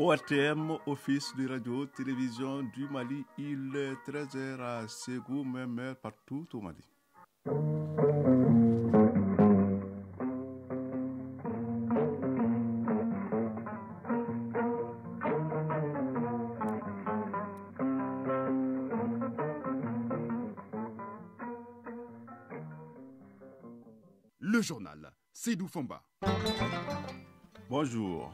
ORTM, Office de radio-télévision du Mali, il est 13h à Ségou, même heure partout au Mali. Le journal, Seydou Fomba. Bonjour.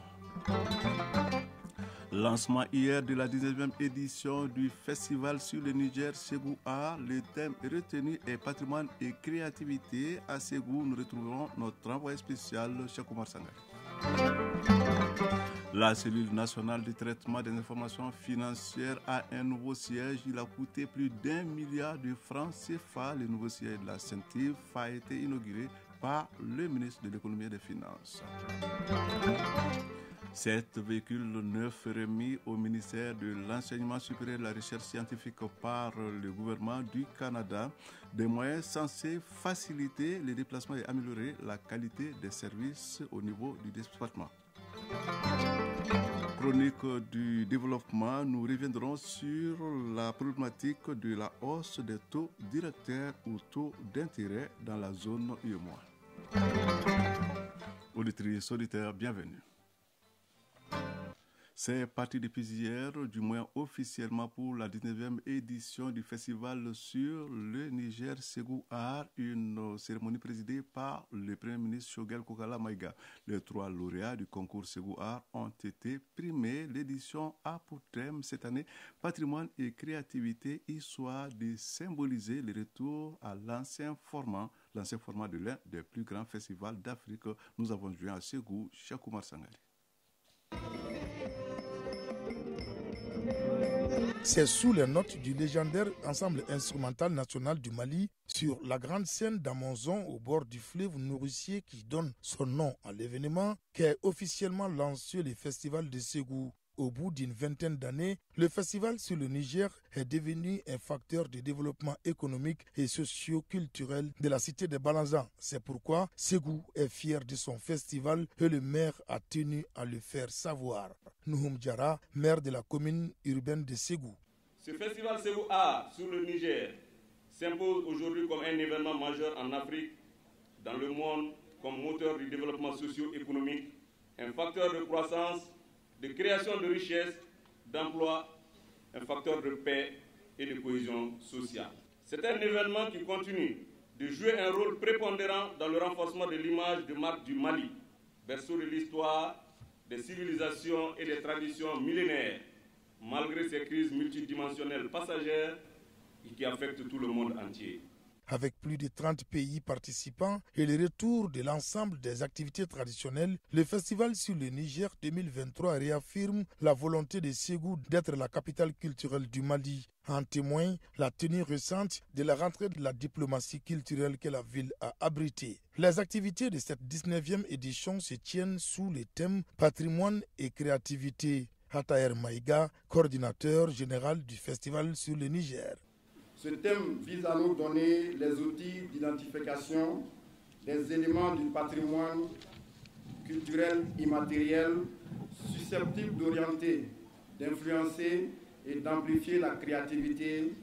Lancement hier de la 19e édition du festival sur le Niger Ségou Art. Le thème retenu est patrimoine et créativité. À Ségou, nous retrouverons notre envoyé spécial, Cheikh Oumar Sangari. La cellule nationale de traitement des informations financières a un nouveau siège. Il a coûté plus d'1 milliard de francs CFA. Le nouveau siège de la CENTIF a été inauguré par le ministre de l'économie et des finances. 7 véhicules neufs remis au ministère de l'Enseignement supérieur et de la recherche scientifique par le gouvernement du Canada. Des moyens censés faciliter les déplacements et améliorer la qualité des services au niveau du département. Chronique du développement, nous reviendrons sur la problématique de la hausse des taux directeurs ou taux d'intérêt dans la zone UEMOA. Auditrices, auditeurs, bienvenue. C'est parti depuis hier, du moins officiellement pour la 19e édition du festival sur le Niger Ségou Art, une cérémonie présidée par le Premier ministre Choguel Kokala Maïga. Les 3 lauréats du concours Ségou Art ont été primés. L'édition a pour thème cette année patrimoine et créativité, histoire de symboliser le retour à l'ancien format de l'un des plus grands festivals d'Afrique. Nous avons joué à Ségou, Cheikh Oumar Sangari. C'est sous les notes du légendaire ensemble instrumental national du Mali sur la grande scène d'Amonzon au bord du fleuve nourricier qui donne son nom à l'événement qu'est officiellement lancé le festival de Ségou. Au bout d'une vingtaine d'années, le festival sur le Niger est devenu un facteur de développement économique et socio-culturel de la cité de Balanzan. C'est pourquoi Ségou est fier de son festival et le maire a tenu à le faire savoir. Nouhoum Diarra, maire de la commune urbaine de Ségou. Ce festival Ségou Art sur le Niger s'impose aujourd'hui comme un événement majeur en Afrique, dans le monde, comme moteur du développement socio-économique, un facteur de croissance, de création de richesses, d'emplois, un facteur de paix et de cohésion sociale. C'est un événement qui continue de jouer un rôle prépondérant dans le renforcement de l'image de marque du Mali, berceau de l'histoire, des civilisations et des traditions millénaires, malgré ces crises multidimensionnelles passagères qui affectent tout le monde entier. Avec plus de 30 pays participants et le retour de l'ensemble des activités traditionnelles, le festival sur le Niger 2023 réaffirme la volonté de Ségou d'être la capitale culturelle du Mali. En témoigne la tenue récente de la rentrée de la diplomatie culturelle que la ville a abritée. Les activités de cette 19e édition se tiennent sous le thème patrimoine et créativité. Hataer Maïga, coordinateur général du festival sur le Niger. Ce thème vise à nous donner les outils d'identification des éléments du patrimoine culturel immatériel susceptibles d'orienter, d'influencer et d'amplifier la créativité,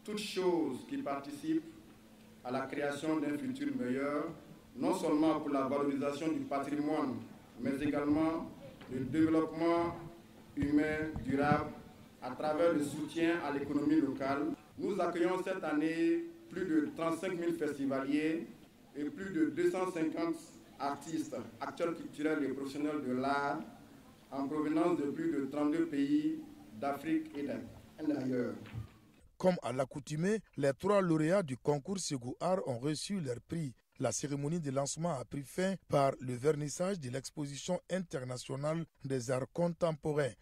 toutes choses qui participent à la création d'un futur meilleur, non seulement pour la valorisation du patrimoine, mais également le développement humain durable à travers le soutien à l'économie locale. Nous accueillons cette année plus de 35 000 festivaliers et plus de 250 artistes, acteurs culturels et professionnels de l'art en provenance de plus de 32 pays d'Afrique et d'ailleurs. Comme à l'accoutumée, les 3 lauréats du concours Ségou Art ont reçu leur prix. La cérémonie de lancement a pris fin par le vernissage de l'exposition internationale des arts contemporains.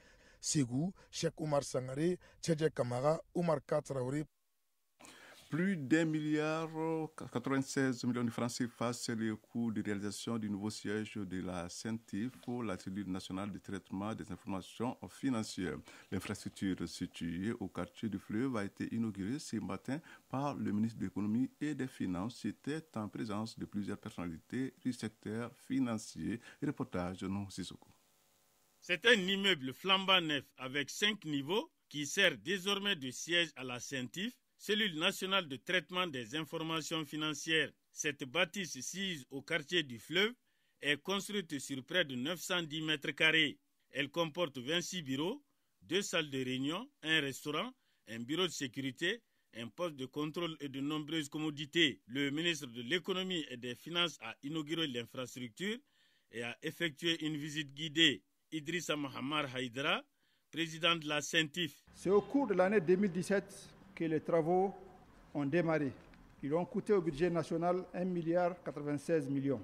Ségou, Cheikh Oumar Sangari, Tchadja Kamara, Oumar Katraoré. Plus d'1 milliard 96 millions de francs CFA, c'est le coût de réalisation du nouveau siège de la CENTIF, la cellule nationale de traitement des informations financières. L'infrastructure située au quartier du Fleuve a été inaugurée ce matin par le ministre de l'économie et des finances. C'était en présence de plusieurs personnalités du secteur financier. Reportage de Non Sissoko. C'est un immeuble flambant neuf avec 5 niveaux qui sert désormais de siège à la CENTIF, cellule nationale de traitement des informations financières. Cette bâtisse sise au quartier du Fleuve est construite sur près de 910 mètres carrés. Elle comporte 26 bureaux, 2 salles de réunion, un restaurant, un bureau de sécurité, un poste de contrôle et de nombreuses commodités. Le ministre de l'Économie et des Finances a inauguré l'infrastructure et a effectué une visite guidée. Idrissa Mohamed Haïdara, président de la CENTIF. C'est au cours de l'année 2017 que les travaux ont démarré. Ils ont coûté au budget national 1,96 milliard.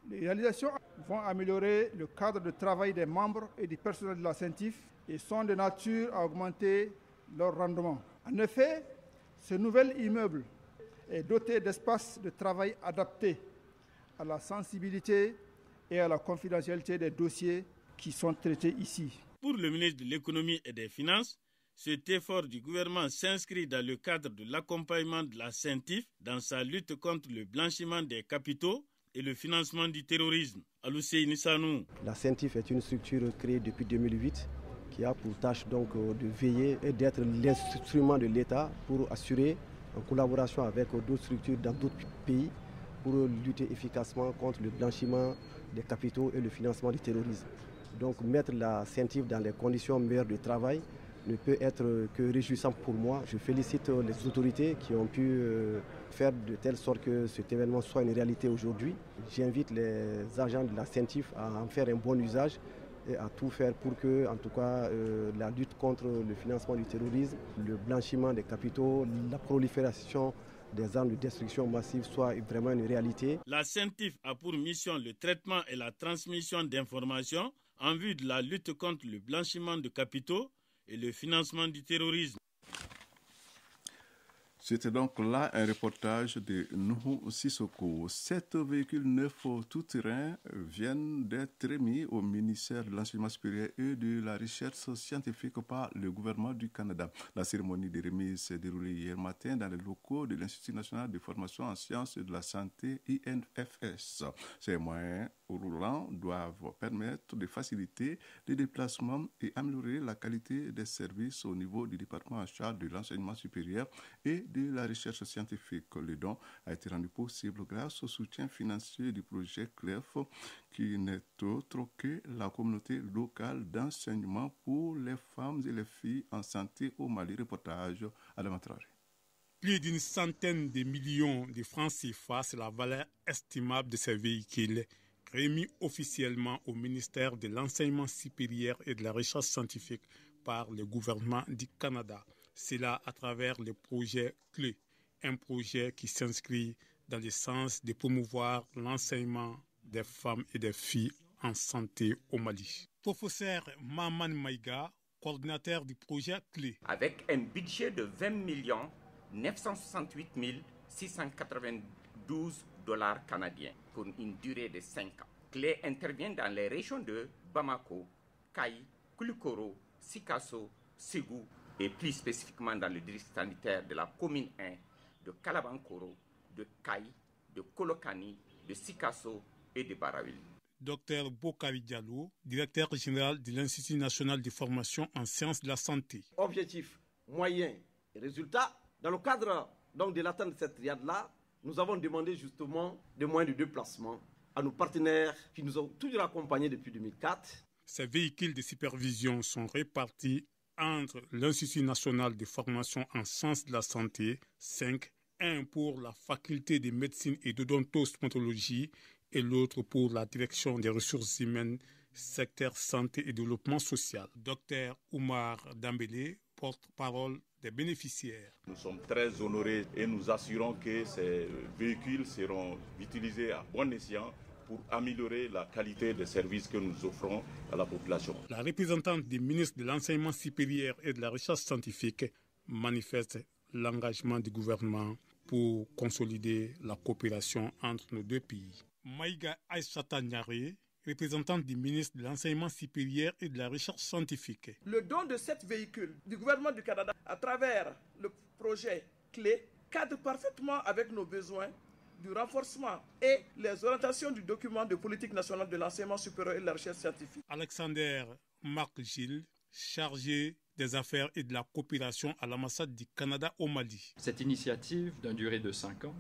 Les réalisations vont améliorer le cadre de travail des membres et du personnel de la CENTIF et sont de nature à augmenter leur rendement. En effet, ce nouvel immeuble est doté d'espaces de travail adaptés à la sensibilité et à la confidentialité des dossiers qui sont traités ici. Pour le ministre de l'Économie et des Finances, cet effort du gouvernement s'inscrit dans le cadre de l'accompagnement de la CENTIF dans sa lutte contre le blanchiment des capitaux et le financement du terrorisme. Aloussé Nissanou. La CENTIF est une structure créée depuis 2008 qui a pour tâche donc de veiller et d'être l'instrument de l'État pour assurer, en collaboration avec d'autres structures dans d'autres pays, pour lutter efficacement contre le blanchiment des capitaux et le financement du terrorisme. Donc mettre la CENTIF dans les conditions meilleures de travail ne peut être que réjouissant pour moi. Je félicite les autorités qui ont pu faire de telle sorte que cet événement soit une réalité aujourd'hui. J'invite les agents de la CENTIF à en faire un bon usage et à tout faire pour que, en tout cas, la lutte contre le financement du terrorisme, le blanchiment des capitaux, la prolifération des armes de destruction massive soit vraiment une réalité. La CENTIF a pour mission le traitement et la transmission d'informations en vue de la lutte contre le blanchiment de capitaux et le financement du terrorisme. C'était donc là un reportage de Nuhu Sissoko. 7 véhicules neufs tout-terrain viennent d'être remis au ministère de l'Enseignement supérieur et de la Recherche scientifique par le gouvernement du Canada. La cérémonie de remise s'est déroulée hier matin dans les locaux de l'Institut national de formation en sciences et de la santé, INFS. Ces moyens roulants doivent permettre de faciliter les déplacements et améliorer la qualité des services au niveau du département en charge de l'enseignement supérieur et de la recherche scientifique. Le don a été rendu possible grâce au soutien financier du projet CLEF, qui n'est autre que la communauté locale d'enseignement pour les femmes et les filles en santé au Mali. Reportage Adam Traoré. Plus d'une centaine de millions de francs CFA, c'est la valeur estimable de ces véhicules remis officiellement au ministère de l'Enseignement supérieur et de la Recherche scientifique par le gouvernement du Canada. C'est là à travers le projet CLE, un projet qui s'inscrit dans le sens de promouvoir l'enseignement des femmes et des filles en santé au Mali. Professeur Maman Maïga, coordinateur du projet CLE. Avec un budget de 20 968 692 $ canadiens pour une durée de 5 ans. CLE intervient dans les régions de Bamako, Kayi, Koulikoro, Sikasso, Ségou et plus spécifiquement dans le district sanitaire de la commune 1 de Kalabankoro, de Kayi, de Kolokani, de Sikasso et de Barawili. Dr Bokari Diallo, directeur général de l'Institut national de formation en sciences de la santé. Objectifs, moyens et résultats. Dans le cadre donc, de l'atteinte de cette triade-là, nous avons demandé justement des moyens de déplacement à nos partenaires qui nous ont toujours accompagnés depuis 2004. Ces véhicules de supervision sont répartis entre l'Institut national de formation en sciences de la santé, 5, un pour la faculté de médecine et d'odontostomatologie et l'autre pour la direction des ressources humaines, secteur santé et développement social. Dr Oumar Dambélé, porte-parole des bénéficiaires. Nous sommes très honorés et nous assurons que ces véhicules seront utilisés à bon escient pour améliorer la qualité des services que nous offrons à la population. La représentante du ministre de l'Enseignement supérieur et de la Recherche scientifique manifeste l'engagement du gouvernement pour consolider la coopération entre nos deux pays. Maïga Aïssata Nyare, représentante du ministre de l'Enseignement supérieur et de la Recherche scientifique. Le don de 7 véhicules du gouvernement du Canada à travers le projet CLE cadre parfaitement avec nos besoins du renforcement et les orientations du document de politique nationale de l'enseignement supérieur et de la recherche scientifique. Alexander Marc Gilles, chargé des affaires et de la coopération à l'ambassade du Canada au Mali. Cette initiative, d'une durée de 5 ans,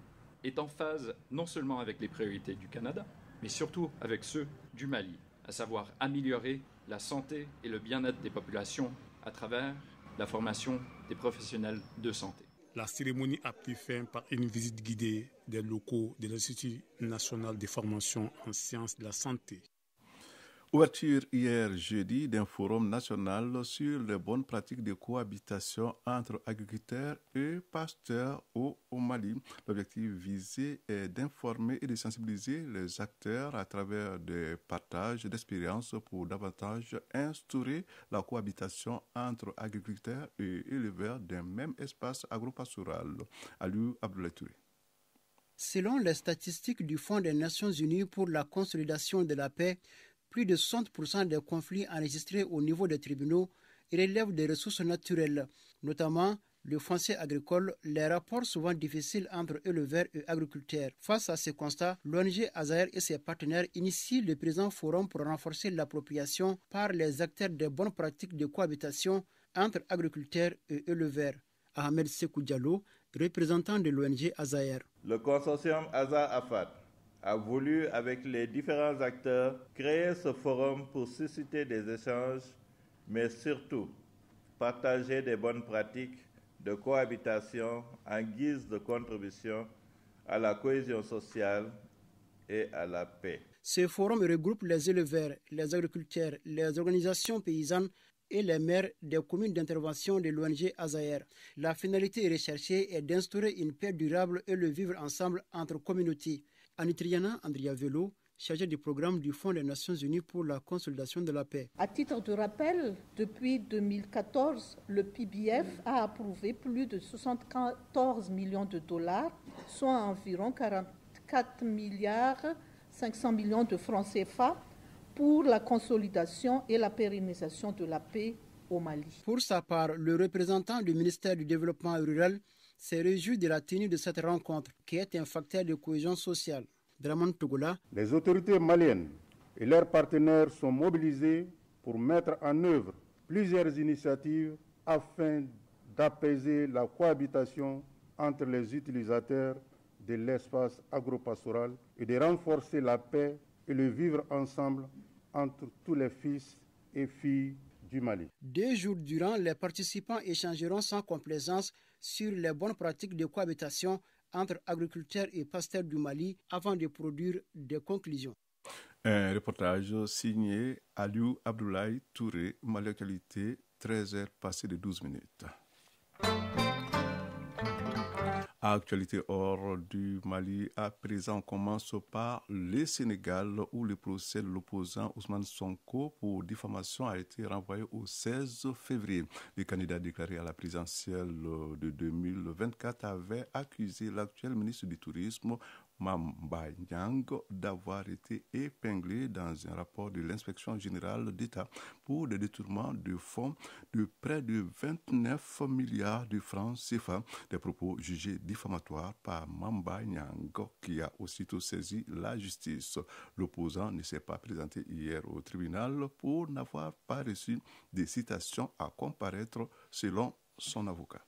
est en phase non seulement avec les priorités du Canada, mais surtout avec ceux du Mali, à savoir améliorer la santé et le bien-être des populations à travers la formation des professionnels de santé. La cérémonie a pris fin par une visite guidée des locaux de l'Institut national de formation en sciences de la santé. Ouverture hier jeudi d'un forum national sur les bonnes pratiques de cohabitation entre agriculteurs et pasteurs au Mali. L'objectif visé est d'informer et de sensibiliser les acteurs à travers des partages d'expériences pour davantage instaurer la cohabitation entre agriculteurs et éleveurs d'un même espace agropastoral. Aliou Abdoulaye Touré. Selon les statistiques du Fonds des Nations Unies pour la consolidation de la paix, plus de 60% des conflits enregistrés au niveau des tribunaux relèvent des ressources naturelles, notamment le foncier agricole, les rapports souvent difficiles entre éleveurs et agriculteurs. Face à ces constats, l'ONG Azaher et ses partenaires initient le présent forum pour renforcer l'appropriation par les acteurs des bonnes pratiques de cohabitation entre agriculteurs et éleveurs. Ahmed Sekou Diallo, représentant de l'ONG Azaher. Le consortium Azaher-AFAD a voulu, avec les différents acteurs, créer ce forum pour susciter des échanges, mais surtout partager des bonnes pratiques de cohabitation en guise de contribution à la cohésion sociale et à la paix. Ce forum regroupe les éleveurs, les agriculteurs, les organisations paysannes et les maires des communes d'intervention de l'ONG Azaher. La finalité recherchée est d'instaurer une paix durable et le vivre ensemble entre communautés. Anitriana Andriavelo, chargée du programme du Fonds des Nations Unies pour la consolidation de la paix. À titre de rappel, depuis 2014, le PBF a approuvé plus de 74 millions de dollars, soit environ 44 milliards 500 millions de francs CFA, pour la consolidation et la pérennisation de la paix au Mali. Pour sa part, le représentant du ministère du Développement rural s'est réjoui de la tenue de cette rencontre, qui est un facteur de cohésion sociale. Draman Togola. Les autorités maliennes et leurs partenaires sont mobilisés pour mettre en œuvre plusieurs initiatives afin d'apaiser la cohabitation entre les utilisateurs de l'espace agropastoral et de renforcer la paix et le vivre ensemble entre tous les fils et filles du Mali. 2 jours durant, les participants échangeront sans complaisance sur les bonnes pratiques de cohabitation entre agriculteurs et pasteurs du Mali avant de produire des conclusions. Un reportage signé Aliou Abdoulaye Touré, Mali Actualité, 13h passées de 12 minutes. Actualité hors du Mali, à présent, on commence par le Sénégal où le procès de l'opposant Ousmane Sonko pour diffamation a été renvoyé au 16 février. Le candidat déclaré à la présidentielle de 2024 avait accusé l'actuel ministre du Tourisme, Mamba Niang, d'avoir été épinglé dans un rapport de l'inspection générale d'État pour des détournements de fonds de près de 29 milliards de francs CFA. Des propos jugés diffamatoires par Mamba Niang, qui a aussitôt saisi la justice. L'opposant ne s'est pas présenté hier au tribunal pour n'avoir pas reçu des citations à comparaître selon son avocat.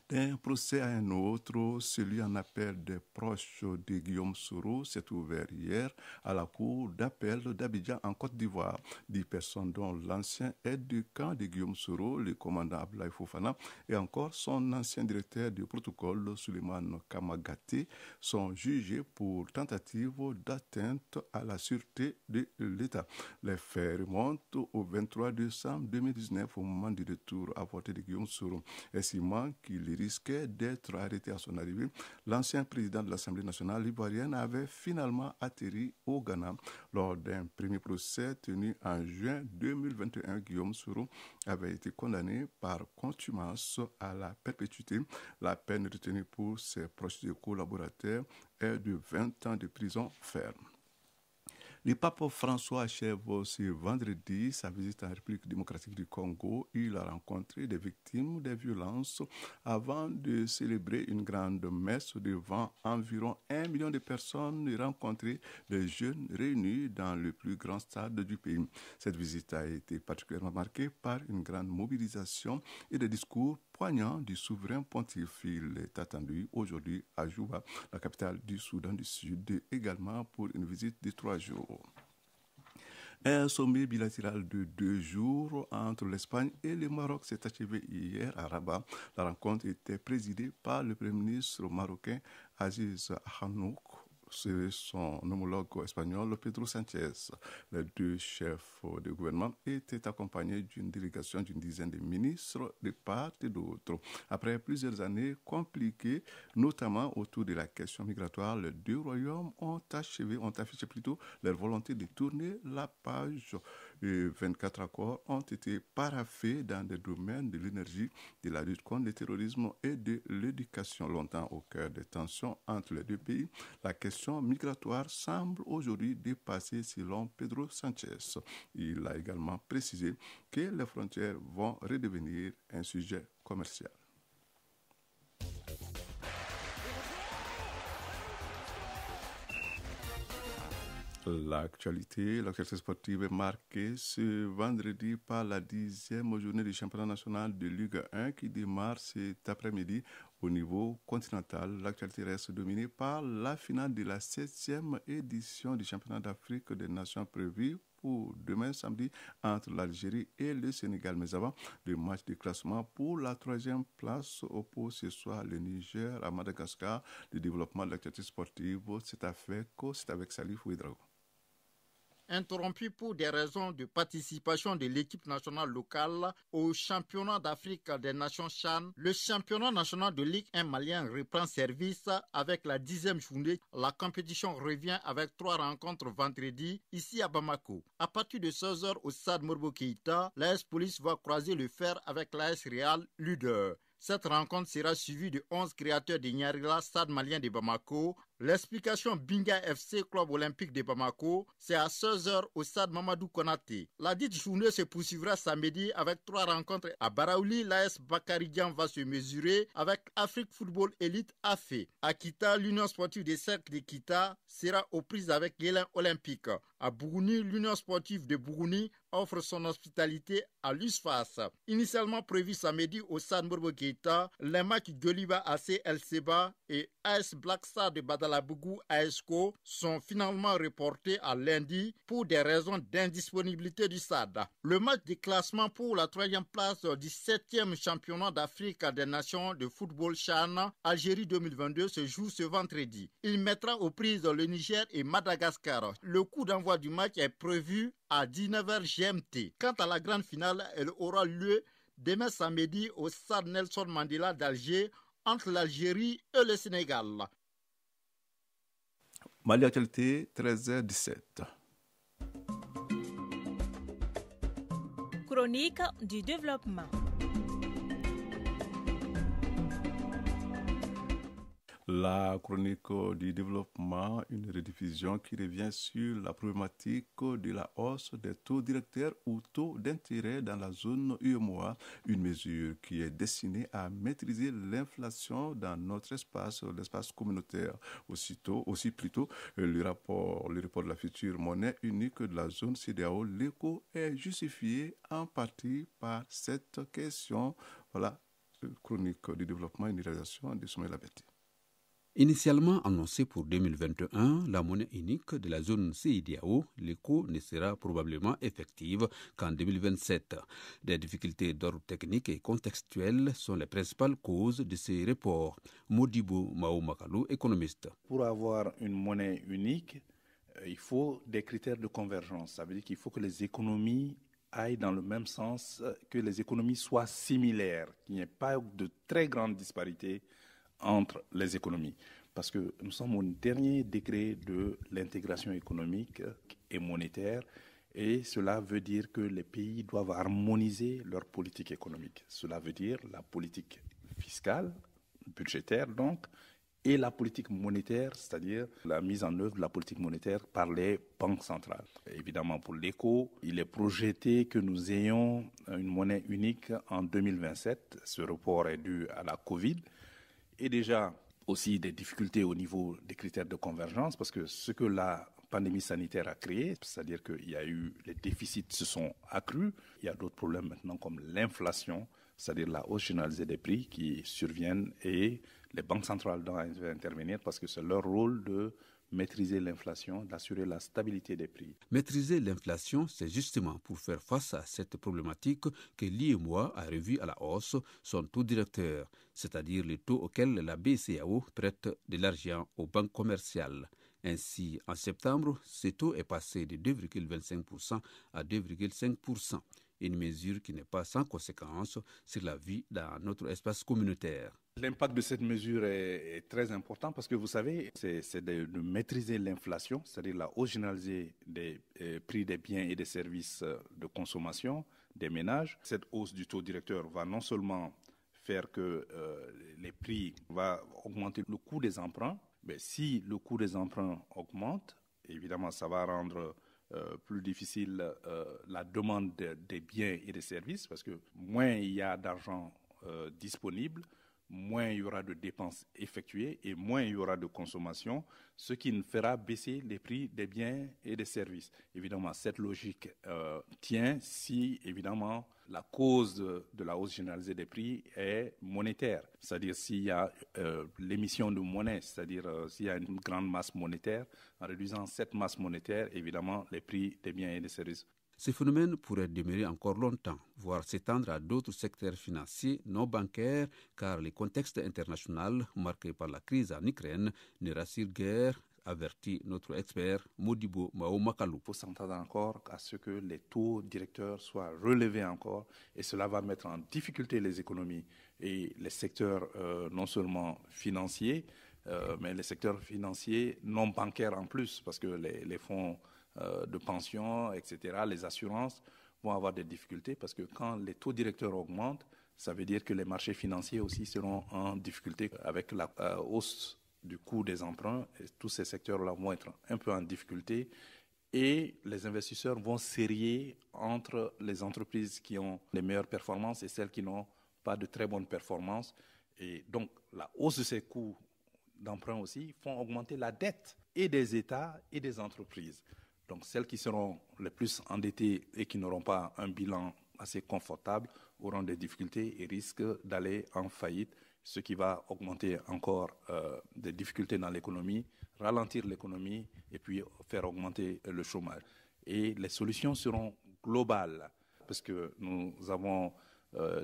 D'un procès à un autre, celui en appel des proches de Guillaume Soro s'est ouvert hier à la cour d'appel d'Abidjan en Côte d'Ivoire. 10 personnes dont l'ancien aide de camp de Guillaume Soro, le commandant Abdoulaye Fofana, et encore son ancien directeur de protocole, Souleymane Kamagaté, sont jugés pour tentative d'atteinte à la sûreté de l'État. Les faits remontent au 23 décembre 2019 au moment du retour à portée de Guillaume Soro, estimant qu'il risquait d'être arrêté à son arrivée. L'ancien président de l'Assemblée nationale ivoirienne avait finalement atterri au Ghana. Lors d'un premier procès tenu en juin 2021, Guillaume Soro avait été condamné par contumace à la perpétuité. La peine retenue pour ses proches et collaborateurs est de 20 ans de prison ferme. Le pape François achève ce vendredi sa visite en République démocratique du Congo. Il a rencontré des victimes des violences avant de célébrer une grande messe devant environ 1 million de personnes et rencontrer des jeunes réunis dans le plus grand stade du pays. Cette visite a été particulièrement marquée par une grande mobilisation et des discours poignant du souverain pontife. Il est attendu aujourd'hui à Juba, la capitale du Soudan du Sud, également pour une visite de 3 jours. Un sommet bilatéral de 2 jours entre l'Espagne et le Maroc s'est achevé hier à Rabat. La rencontre était présidée par le Premier ministre marocain Aziz Hanouk. C'est son homologue espagnol Pedro Sánchez. Les 2 chefs de gouvernement étaient accompagnés d'une délégation d'une dizaine de ministres de part et d'autre. Après plusieurs années compliquées, notamment autour de la question migratoire, les 2 royaumes ont affiché leur volonté de tourner la page. 24 accords ont été paraphés dans des domaines de l'énergie, de la lutte contre le terrorisme et de l'éducation. Longtemps au cœur des tensions entre les 2 pays, la question migratoire semble aujourd'hui dépasser selon Pedro Sánchez. Il a également précisé que les frontières vont redevenir un sujet commercial. L'actualité sportive est marquée ce vendredi par la 10e journée du championnat national de Ligue 1 qui démarre cet après-midi au niveau continental. L'actualité reste dominée par la finale de la 7e édition du championnat d'Afrique des Nations prévue pour demain samedi entre l'Algérie et le Sénégal. Mais avant, le match de classement pour la 3e place oppose ce soir le Niger à Madagascar. Le développement de l'actualité sportive, c'est avec Salif Ouedraogo. Interrompu pour des raisons de participation de l'équipe nationale locale au championnat d'Afrique des Nations CHAN, le championnat national de Ligue 1 malien reprend service avec la 10e journée. La compétition revient avec 3 rencontres vendredi ici à Bamako. À partir de 16h au stade Morbo Keïta, l'AS Police va croiser le fer avec l'AS Real leader. Cette rencontre sera suivie de 11 créateurs de Nyarila, stade malien de Bamako. L'explication Binga FC, club olympique de Bamako, c'est à 16h au stade Mamadou Konaté. La dite journée se poursuivra samedi avec 3 rencontres à Baraouli. L'AS Bakaridian va se mesurer avec Afrique Football Elite AFE. À Kita, l'Union sportive des cercles de Kita sera aux prises avec l'Élan olympique. À Bougouni, l'Union sportive de Bougouni offre son hospitalité à l'USFAS. Initialement prévu samedi au stade Morbo Keïta, les matchs Goliba AC El Seba et AS Black Star de Badalabougou ASCO sont finalement reportés à lundi pour des raisons d'indisponibilité du stade. Le match de classement pour la 3e place du 7e championnat d'Afrique des Nations de football CHAN Algérie 2022 se joue ce vendredi. Il mettra aux prises le Niger et Madagascar. Le coup d'envoi du match est prévu à 19h GMT. Quant à la grande finale, elle aura lieu demain samedi au stade Nelson Mandela d'Alger entre l'Algérie et le Sénégal. Mali Actualité, 13h17. Chronique du développement. La chronique du développement, une rediffusion qui revient sur la problématique de la hausse des taux directeurs ou taux d'intérêt dans la zone UEMOA, une mesure qui est destinée à maîtriser l'inflation dans notre espace, l'espace communautaire. Aussi plutôt, le rapport de la future monnaie unique de la zone CEDEAO, l'écho est justifié en partie par cette question. Voilà, chronique du développement et une réalisation de Soumaïla Berti. Initialement annoncée pour 2021, la monnaie unique de la zone CEDEAO, l'ECO, ne sera probablement effective qu'en 2027. Des difficultés d'ordre technique et contextuel sont les principales causes de ces reports. Modibo Maoumakalou, économiste. Pour avoir une monnaie unique, il faut des critères de convergence. Ça veut dire qu'il faut que les économies aillent dans le même sens, que les économies soient similaires, qu'il n'y ait pas de très grandes disparités entre les économies. Parce que nous sommes au dernier degré de l'intégration économique et monétaire et cela veut dire que les pays doivent harmoniser leur politique économique. Cela veut dire la politique fiscale, budgétaire donc, et la politique monétaire, c'est-à-dire la mise en œuvre de la politique monétaire par les banques centrales. Évidemment, pour l'éco, il est projeté que nous ayons une monnaie unique en 2027. Ce report est dû à la Covid et déjà aussi des difficultés au niveau des critères de convergence, parce que ce que la pandémie sanitaire a créé, c'est-à-dire qu'il y a eu, les déficits se sont accrus, il y a d'autres problèmes maintenant comme l'inflation, c'est-à-dire la hausse généralisée des prix qui surviennent et les banques centrales doivent intervenir parce que c'est leur rôle de maîtriser l'inflation, d'assurer la stabilité des prix. Maîtriser l'inflation, c'est justement pour faire face à cette problématique que l'IMOA a revu à la hausse son taux directeur, c'est-à-dire le taux auquel la BCEAO prête de l'argent aux banques commerciales. Ainsi, en septembre, ce taux est passé de 2,25% à 2,5%, une mesure qui n'est pas sans conséquence sur la vie dans notre espace communautaire. L'impact de cette mesure est très important parce que vous savez, c'est de maîtriser l'inflation, c'est-à-dire la hausse généralisée des prix des biens et des services de consommation des ménages. Cette hausse du taux directeur va non seulement faire que les prix vont augmenter le coût des emprunts, mais si le coût des emprunts augmente, évidemment ça va rendre plus difficile la demande des biens et des services parce que moins il y a d'argent disponible, moins il y aura de dépenses effectuées et moins il y aura de consommation, ce qui ne fera baisser les prix des biens et des services. Évidemment, cette logique tient si, évidemment, la cause de la hausse généralisée des prix est monétaire. C'est-à-dire s'il y a l'émission de monnaie, c'est-à-dire s'il y a une grande masse monétaire, en réduisant cette masse monétaire, évidemment, les prix des biens et des services. Ce phénomène pourrait demeurer encore longtemps, voire s'étendre à d'autres secteurs financiers non bancaires, car le contexte international marqué par la crise en Ukraine ne rassure guère, avertit notre expert Modibo Mao-Makalou. Il faut s'entendre encore à ce que les taux directeurs soient relevés encore, et cela va mettre en difficulté les économies et les secteurs non seulement financiers, mais les secteurs financiers non bancaires en plus, parce que les fonds de pension, etc., les assurances vont avoir des difficultés parce que quand les taux directeurs augmentent, ça veut dire que les marchés financiers aussi seront en difficulté avec la hausse du coût des emprunts. Et tous ces secteurs-là vont être un peu en difficulté et les investisseurs vont serrer entre les entreprises qui ont les meilleures performances et celles qui n'ont pas de très bonnes performances. Et donc, la hausse de ces coûts d'emprunt aussi font augmenter la dette et des États et des entreprises. Donc, celles qui seront les plus endettées et qui n'auront pas un bilan assez confortable auront des difficultés et risquent d'aller en faillite, ce qui va augmenter encore des difficultés dans l'économie, ralentir l'économie et puis faire augmenter le chômage. Et les solutions seront globales parce que nous avons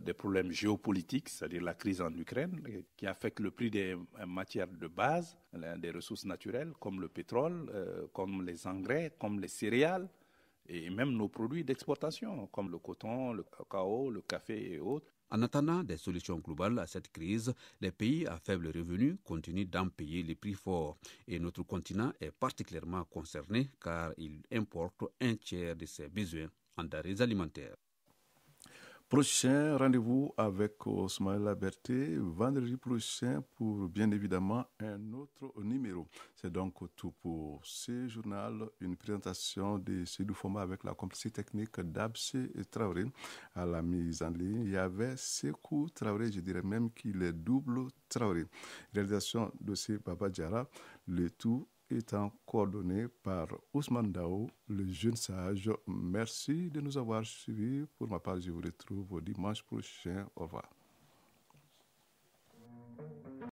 des problèmes géopolitiques, c'est-à-dire la crise en Ukraine, qui affecte le prix des matières de base, des ressources naturelles, comme le pétrole, comme les engrais, comme les céréales, et même nos produits d'exportation, comme le coton, le cacao, le café et autres. En attendant des solutions globales à cette crise, les pays à faible revenu continuent d'en payer les prix forts. Et notre continent est particulièrement concerné car il importe un tiers de ses besoins en denrées alimentaires. Prochain rendez-vous avec Osmaïla Berté vendredi prochain pour bien évidemment un autre numéro. C'est donc tout pour ce journal. Une présentation de Seydou Foma avec la complicité technique d'Abse Traoré. À la mise en ligne, il y avait Sekou Traoré, je dirais même qu'il est double Traoré. Réalisation de ce Baba Diarra, le tout étant coordonné par Ousmane Dao, le jeune sage. Merci de nous avoir suivis. Pour ma part, je vous retrouve dimanche prochain. Au revoir.